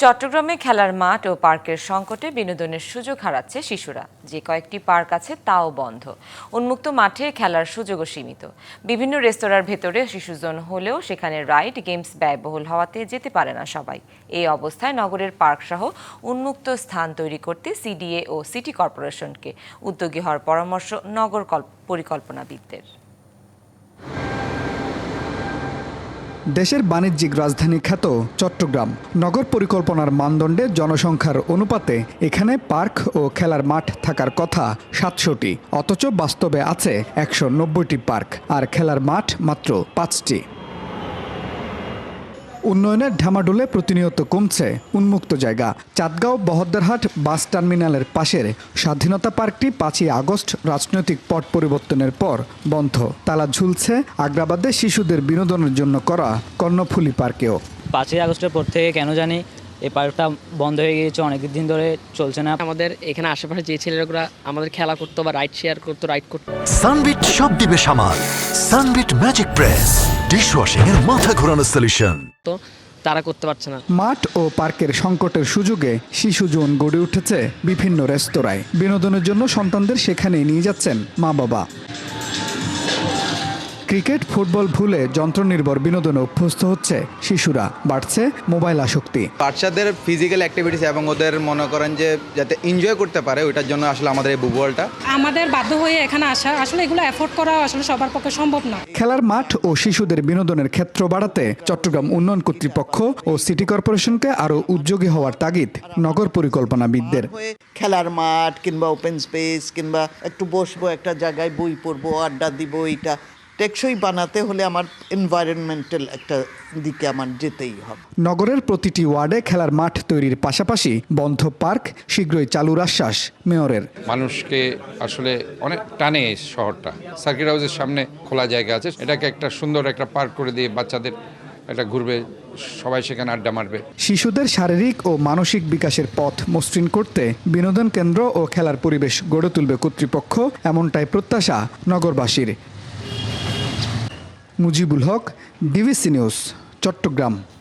চট্টগ্রামে খেলার মাঠ ও পার্কের সংকটে বিনোদনের সুযোগ হারাচ্ছে শিশুরা। যে কয়েকটি পার্ক আছে তাও বন্ধ। উন্মুক্ত মাঠে খেলার সুযোগও সীমিত। বিভিন্ন রেস্তোরাঁর ভেতরে শিশু জোন হলেও সেখানে রাইড গেমস ব্যয়বহুল হওয়াতে যেতে পারে না সবাই। এই অবস্থায় নগরের পার্ক সহ উন্মুক্ত স্থান তৈরি করতে সিডিএ ও সিটি কর্পোরেশনকে উদ্যোগী হওয়ার পরামর্শ নগর পরিকল্পনাবিদদের। দেশের বাণিজ্যিক রাজধানী খ্যাত চট্টগ্রাম নগর পরিকল্পনার মানদণ্ডে জনসংখ্যার অনুপাতে এখানে পার্ক ও খেলার মাঠ থাকার কথা ৭০০টি, অথচ বাস্তবে আছে ১৯০টি পার্ক আর খেলার মাঠ মাত্র ৫টি। উন্নয়নের ঢামাডোলে প্রতিনিয়ত কমছে উন্মুক্ত জায়গা। চাঁদগাঁও বহদ্দারহাট বাস টার্মিনালের পাশের স্বাধীনতা পার্কটি ৫ই আগস্ট রাজনৈতিক পট পরিবর্তনের পর বন্ধ। তালা ঝুলছে আগ্রাবাদে শিশুদের বিনোদনের জন্য করা কর্ণফুলী পার্কেও। ৫ই আগস্টের পর থেকে কেন জানি এই পার্কটা বন্ধ হয়ে গিয়েছে, অনেক দিন ধরে চলছে না। আমাদের এখানে আশেপাশে যে ছেলেরা আমাদের খেলা করতো বা রাইড শেয়ার করতো, রাইড করতো। সানবিট সব দিবে সামাল। সানবিট ম্যাজিক প্রেস ডিশওয়াশিং এর মাথা ঘোরানো সলিউশন। তো তারা করতে পারছে না। মাঠ ও পার্কের সংকটের সুযোগে শিশু জোন গড়ে উঠেছে বিভিন্ন রেস্তোরাঁয়। বিনোদনের জন্য সন্তানদের সেখানেই নিয়ে যাচ্ছেন মা বাবা। ক্রিকেট ফুটবল ভুলে যন্ত্রনির্ভর বিনোদনে অভ্যস্ত হচ্ছে শিশুরা, বাড়ছে মোবাইল আসক্তি। বাচ্চাদের ফিজিক্যাল অ্যাক্টিভিটিস এবং ওদের মনে করেন যে যাতে এনজয় করতে পারে ওইটার জন্য আসলে আমাদের এই বুবলটা। আমাদের বাধ্য হয়ে এখানে আসা, আসলে এগুলো অ্যাফোর্ড করা আসলে সবার পক্ষে সম্ভব না। খেলার মাঠ ও শিশুদের বিনোদনের ক্ষেত্র বাড়াতে চট্টগ্রাম উন্নয়ন কর্তৃপক্ষ ও সিটি কর্পোরেশনকে আরও উদ্যোগী হওয়ার তাগিদ নগর পরিকল্পনাবিদদের। খেলার মাঠ কিংবা ওপেন স্পেস কিংবা একটু বসবো একটা জায়গায়, বই পড়বো, আড্ডা দিব, এটা টেকসই বানাতে হলে আমার এনভায়রনমেন্টাল একটা দিকে আমার যেতেই হবে। নগরের প্রতিটি ওয়ার্ডে খেলার মাঠ তৈরির পাশাপাশি বন্ধ পার্ক শীঘ্রই চালুর আশ্বাস মেয়রের। মানুষকে আসলে অনেক টানে এই শহরটা। সার্কিট হাউসের সামনে খোলা জায়গা আছে, এটাকে একটা সুন্দর একটা পার্ক করে দিয়ে বাচ্চাদের এটা ঘুরবে, সবাই সেখানে আড্ডা মারবে। শিশুদের শারীরিক ও মানসিক বিকাশের পথ মসৃণ করতে বিনোদন কেন্দ্র ও খেলার পরিবেশ গড়ে তুলবে কর্তৃপক্ষ, এমনটাই প্রত্যাশা নগরবাসীর। Mujibul Haque, DBC news, Chittagong.